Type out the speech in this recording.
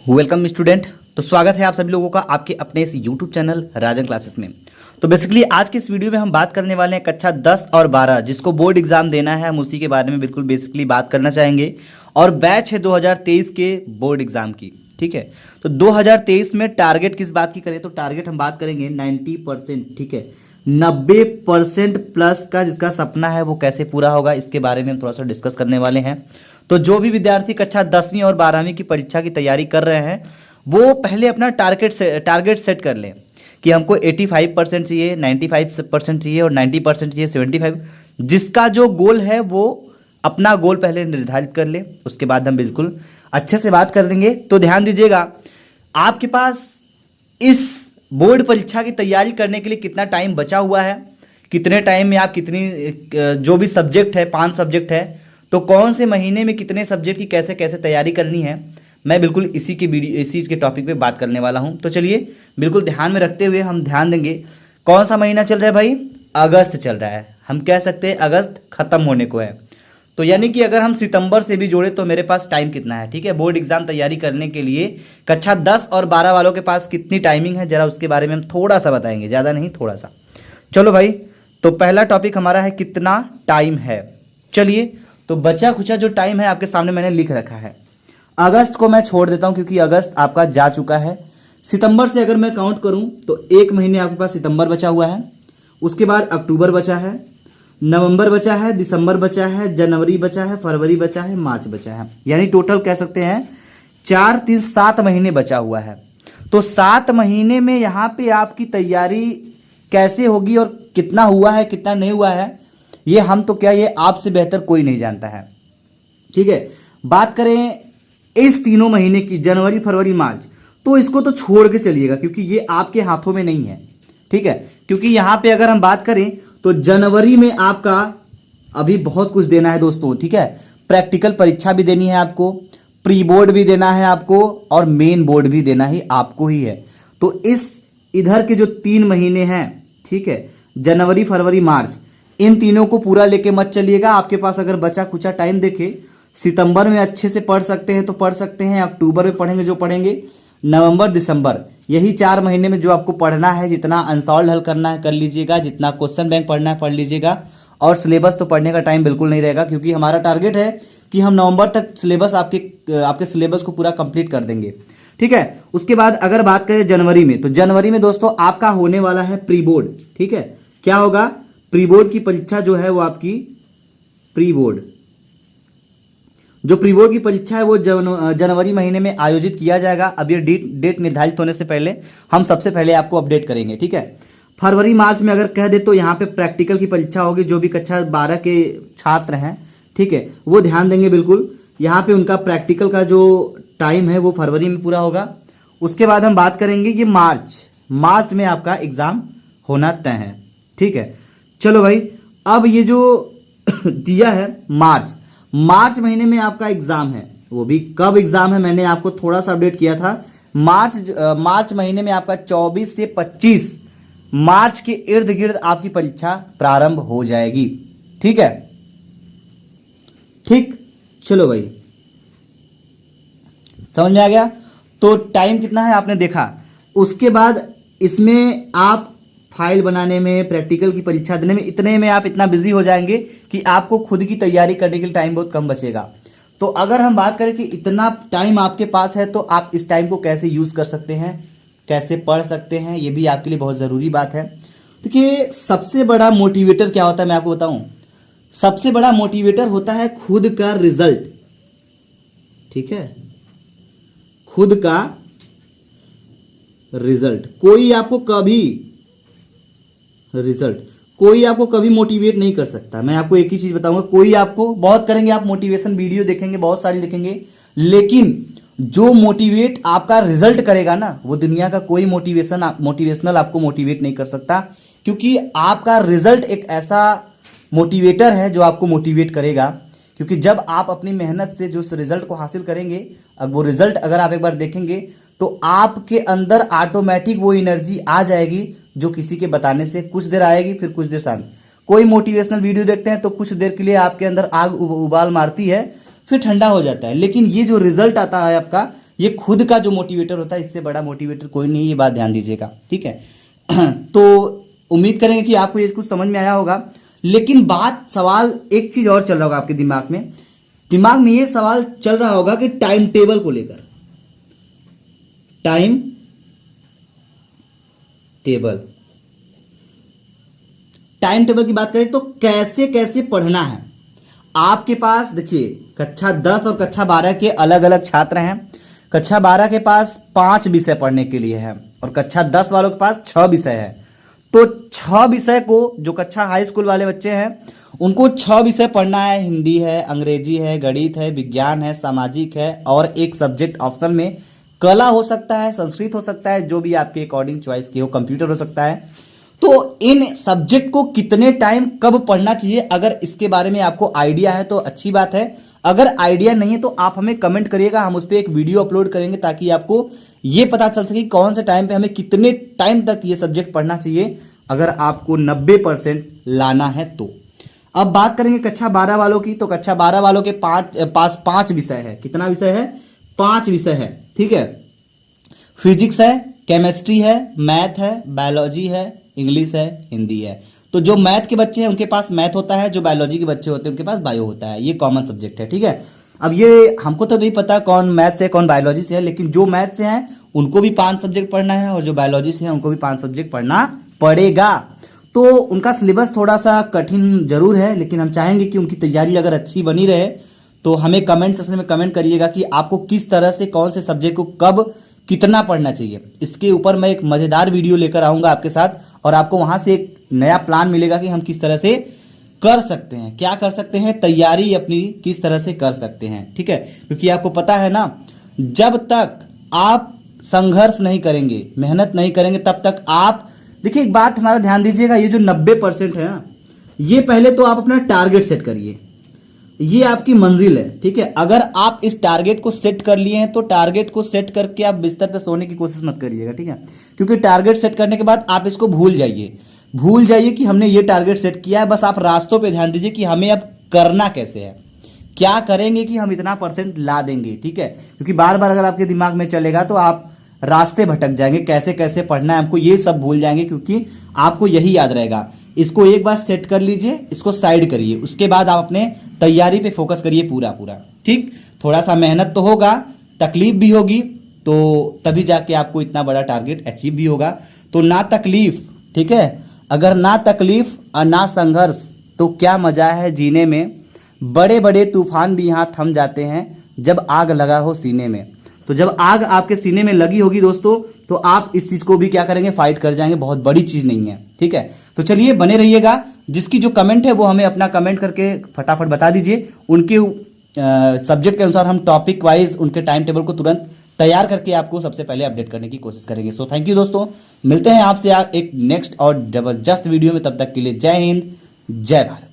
Welcome student. तो स्वागत है आप सभी लोगों का आपके अपने इस यूट्यूब चैनल राजन क्लासेस में। तो बेसिकली आज के इस वीडियो में हम बात करने वाले हैं कक्षा 10 और 12 जिसको बोर्ड एग्जाम देना है, हम उसी के बारे में बिल्कुल बेसिकली बात करना चाहेंगे। और बैच है 2023 के बोर्ड एग्जाम की। ठीक है, तो 2023 में टारगेट किस बात की करें तो टारगेट हम बात करेंगे 90%। ठीक है, 90% प्लस का जिसका सपना है वो कैसे पूरा होगा इसके बारे में हम थोड़ा सा डिस्कस करने वाले हैं। तो जो भी विद्यार्थी कक्षा 10वीं और 12वीं की परीक्षा की तैयारी कर रहे हैं वो पहले अपना टारगेट सेट कर लें कि हमको 85% चाहिए, 95% चाहिए और 90% चाहिए, 75। जिसका जो गोल है वो अपना गोल पहले निर्धारित कर ले, उसके बाद हम बिल्कुल अच्छे से बात कर लेंगे। तो ध्यान दीजिएगा, आपके पास इस बोर्ड परीक्षा की तैयारी करने के लिए कितना टाइम बचा हुआ है, कितने टाइम में आप कितनी जो भी सब्जेक्ट है 5 सब्जेक्ट है तो कौन से महीने में कितने सब्जेक्ट की कैसे कैसे तैयारी करनी है, मैं बिल्कुल इसी के टॉपिक पे बात करने वाला हूं। तो चलिए बिल्कुल ध्यान में रखते हुए हम ध्यान देंगे। कौन सा महीना चल रहा है भाई? अगस्त चल रहा है। हम कह सकते हैं अगस्त खत्म होने को है। तो यानी कि अगर हम सितंबर से भी जोड़े तो मेरे पास टाइम कितना है? ठीक है, बोर्ड एग्जाम तैयारी करने के लिए कक्षा 10 और 12 वालों के पास कितनी टाइमिंग है जरा उसके बारे में हम थोड़ा सा बताएंगे, ज़्यादा नहीं थोड़ा सा। चलो भाई, तो पहला टॉपिक हमारा है कितना टाइम है। चलिए, तो बचा खुचा जो टाइम है आपके सामने मैंने लिख रखा है। अगस्त को मैं छोड़ देता हूं क्योंकि अगस्त आपका जा चुका है। सितंबर से अगर मैं काउंट करूं तो 1 महीने आपके पास सितंबर बचा हुआ है, उसके बाद अक्टूबर बचा है, नवंबर बचा है, दिसंबर बचा है, जनवरी बचा है, फरवरी बचा है, मार्च बचा है। यानी टोटल कह सकते हैं 4 3 7 महीने बचा हुआ है। तो 7 महीने में यहाँ पे आपकी तैयारी कैसे होगी और कितना हुआ है कितना नहीं हुआ है ये हम तो क्या, ये आपसे बेहतर कोई नहीं जानता है। ठीक है, बात करें इस तीनों महीने की, जनवरी फरवरी मार्च, तो इसको तो छोड़ के चलिएगा क्योंकि ये आपके हाथों में नहीं है। ठीक है, क्योंकि यहां पे अगर हम बात करें तो जनवरी में आपका अभी बहुत कुछ देना है दोस्तों। ठीक है, प्रैक्टिकल परीक्षा भी देनी है आपको, प्री बोर्ड भी देना है आपको और मेन बोर्ड भी देना ही आपको ही है। तो इस इधर के जो 3 महीने हैं, ठीक है, जनवरी फरवरी मार्च, इन तीनों को पूरा लेके मत चलिएगा। आपके पास अगर बचा कुचा टाइम देखे, सितंबर में अच्छे से पढ़ सकते हैं तो पढ़ सकते हैं, अक्टूबर में पढ़ेंगे जो पढ़ेंगे, नवंबर दिसंबर, यही 4 महीने में जो आपको पढ़ना है, जितना अनसॉल्व हल करना है कर लीजिएगा, जितना क्वेश्चन बैंक पढ़ना है पढ़ लीजिएगा। और सिलेबस तो पढ़ने का टाइम बिल्कुल नहीं रहेगा क्योंकि हमारा टारगेट है कि हम नवंबर तक सिलेबस आपके सिलेबस को पूरा कंप्लीट कर देंगे। ठीक है, उसके बाद अगर बात करें जनवरी में, तो जनवरी में दोस्तों आपका होने वाला है प्री बोर्ड। ठीक है, क्या होगा? प्री बोर्ड की परीक्षा जो है वो आपकी प्री बोर्ड की परीक्षा है वो जनवरी महीने में आयोजित किया जाएगा। अब ये डेट निर्धारित होने से पहले हम सबसे पहले आपको अपडेट करेंगे। ठीक है, फरवरी मार्च में अगर कह दे तो यहाँ पे प्रैक्टिकल की परीक्षा होगी। जो भी कक्षा 12 के छात्र हैं, ठीक है, वो ध्यान देंगे बिल्कुल। यहाँ पे उनका प्रैक्टिकल का जो टाइम है वो फरवरी में पूरा होगा। उसके बाद हम बात करेंगे कि मार्च में आपका एग्जाम होना तय है। ठीक है, चलो भाई, अब ये जो दिया है मार्च महीने में आपका एग्जाम है, वो भी कब एग्जाम है मैंने आपको थोड़ा सा अपडेट किया था। मार्च महीने में आपका 24 से 25 मार्च के इर्द गिर्द आपकी परीक्षा प्रारंभ हो जाएगी। ठीक है, ठीक, चलो भाई, समझ में आ गया। तो टाइम कितना है आपने देखा। उसके बाद इसमें आप फाइल बनाने में, प्रैक्टिकल की परीक्षा देने में, इतने में आप इतना बिजी हो जाएंगे कि आपको खुद की तैयारी करने के लिए टाइम बहुत कम बचेगा। तो अगर हम बात करें कि इतना टाइम आपके पास है तो आप इस टाइम को कैसे यूज़ कर सकते हैं, कैसे पढ़ सकते हैं, ये भी आपके लिए बहुत ज़रूरी बात है। देखिए, सबसे बड़ा मोटिवेटर क्या होता है मैं आपको बताऊं। सबसे बड़ा मोटिवेटर होता है खुद का रिजल्ट। ठीक है, खुद का रिजल्ट। कोई आपको कभी मोटिवेट नहीं कर सकता। मैं आपको एक ही चीज बताऊंगा, कोई आपको बहुत करेंगे, आप मोटिवेशन वीडियो देखेंगे, बहुत सारी देखेंगे, लेकिन जो मोटिवेट आपका रिजल्ट करेगा ना, वो दुनिया का कोई मोटिवेशनल आपको मोटिवेट नहीं कर सकता। क्योंकि आपका रिजल्ट एक ऐसा मोटिवेटर है जो आपको मोटिवेट करेगा। क्योंकि जब आप अपनी मेहनत से जो रिजल्ट को हासिल करेंगे, अब वो रिजल्ट अगर आप एक बार देखेंगे तो आपके अंदर ऑटोमेटिक वो एनर्जी आ जाएगी जो किसी के बताने से कुछ देर आएगी, फिर कुछ देर शांत। कोई मोटिवेशनल वीडियो देखते हैं तो कुछ देर के लिए आपके अंदर आग उबाल मारती है, फिर ठंडा हो जाता है। लेकिन ये जो रिजल्ट आता है आपका, ये खुद का जो मोटिवेटर होता है, इससे बड़ा मोटिवेटर कोई नहीं, ये बात ध्यान दीजिएगा, ठीक है। तो उम्मीद करेंगे कि आपको ये कुछ समझ में आया होगा। लेकिन सवाल एक चीज और चल रहा होगा आपके दिमाग में ये सवाल चल रहा होगा कि टाइम टेबल को लेकर, टाइम टेबल की बात करें तो कैसे कैसे पढ़ना है। आपके पास देखिए, कक्षा 10 और कक्षा 12 के अलग अलग छात्र हैं। कक्षा 12 के पास 5 विषय पढ़ने के लिए है और कक्षा 10 वालों के पास 6 विषय है। तो 6 विषय को, जो कक्षा हाई स्कूल वाले बच्चे हैं उनको 6 विषय पढ़ना है। हिंदी है, अंग्रेजी है, गणित है, विज्ञान है, सामाजिक है और एक सब्जेक्ट ऑप्शन में कला हो सकता है, संस्कृत हो सकता है, जो भी आपके अकॉर्डिंग चॉइस की हो, कंप्यूटर हो सकता है। तो इन सब्जेक्ट को कितने टाइम कब पढ़ना चाहिए, अगर इसके बारे में आपको आइडिया है तो अच्छी बात है। अगर आइडिया नहीं है तो आप हमें कमेंट करिएगा, हम उस पर एक वीडियो अपलोड करेंगे ताकि आपको ये पता चल सके कौन से टाइम पे हमें कितने टाइम तक ये सब्जेक्ट पढ़ना चाहिए, अगर आपको 90% लाना है तो। अब बात करेंगे कक्षा 12 वालों की। तो कक्षा 12 वालों के पास 5 विषय है। कितना विषय है? 5 विषय है, ठीक है। फिजिक्स है, केमिस्ट्री है, मैथ है, बायोलॉजी है, इंग्लिश है, हिंदी है। तो जो मैथ के बच्चे हैं उनके पास मैथ होता है, जो बायोलॉजी के बच्चे होते हैं उनके पास बायो होता है। ये कॉमन सब्जेक्ट है, ठीक है। अब ये हमको तो नहीं पता कौन मैथ से कौन बायोलॉजी से है, लेकिन जो मैथ से हैं उनको भी 5 सब्जेक्ट पढ़ना है और जो बायोलॉजी से हैं उनको भी 5 सब्जेक्ट पढ़ना पड़ेगा। तो उनका सिलेबस थोड़ा सा कठिन जरूर है, लेकिन हम चाहेंगे कि उनकी तैयारी अगर अच्छी बनी रहे तो हमें कमेंट सेक्शन में कमेंट करिएगा कि आपको किस तरह से कौन से सब्जेक्ट को कब कितना पढ़ना चाहिए। इसके ऊपर मैं एक मजेदार वीडियो लेकर आऊंगा आपके साथ और आपको वहां से एक नया प्लान मिलेगा कि हम किस तरह से कर सकते हैं, क्या कर सकते हैं, तैयारी अपनी किस तरह से कर सकते हैं, ठीक है। क्योंकि आपको पता है ना, जब तक आप संघर्ष नहीं करेंगे, मेहनत नहीं करेंगे, तब तक आप देखिए, एक बात हमारा ध्यान दीजिएगा, ये जो 90% है ना, ये पहले तो आप अपना टारगेट सेट करिए, ये आपकी मंजिल है, ठीक है। अगर आप इस टारगेट को सेट कर लिए हैं तो टारगेट को सेट करके आप बिस्तर पे सोने की कोशिश मत करिएगा, ठीक है। क्योंकि टारगेट सेट करने के बाद आप इसको भूल जाइए कि हमने ये टारगेट सेट किया है। बस आप रास्तों पे ध्यान दीजिए कि हमें अब करना कैसे है, क्या करेंगे कि हम इतना % ला देंगे, ठीक है। क्योंकि बार बार अगर आपके दिमाग में चलेगा तो आप रास्ते भटक जाएंगे, कैसे कैसे पढ़ना है हमको ये सब भूल जाएंगे, क्योंकि आपको यही याद रहेगा। इसको एक बार सेट कर लीजिए, इसको साइड करिए, उसके बाद आप अपने तैयारी पे फोकस करिए पूरा, ठीक। थोड़ा सा मेहनत तो होगा, तकलीफ भी होगी, तो तभी जाके आपको इतना बड़ा टारगेट अचीव भी होगा। तो ना तकलीफ, ठीक है, अगर ना तकलीफ और ना संघर्ष तो क्या मजा है जीने में। बड़े बड़े तूफान भी यहाँ थम जाते हैं जब आग लगा हो सीने में। तो जब आग आपके सीने में लगी होगी दोस्तों, तो आप इस चीज को भी क्या करेंगे, फाइट कर जाएंगे। बहुत बड़ी चीज नहीं है, ठीक है। तो चलिए बने रहिएगा। जिसकी जो कमेंट है वो हमें अपना कमेंट करके फटाफट बता दीजिए। उनके सब्जेक्ट के अनुसार हम टॉपिक वाइज उनके टाइम टेबल को तुरंत तैयार करके आपको सबसे पहले अपडेट करने की कोशिश करेंगे। सो थैंक यू दोस्तों, मिलते हैं आपसे एक नेक्स्ट और जबरदस्त वीडियो में। तब तक के लिए जय हिंद, जय भारत।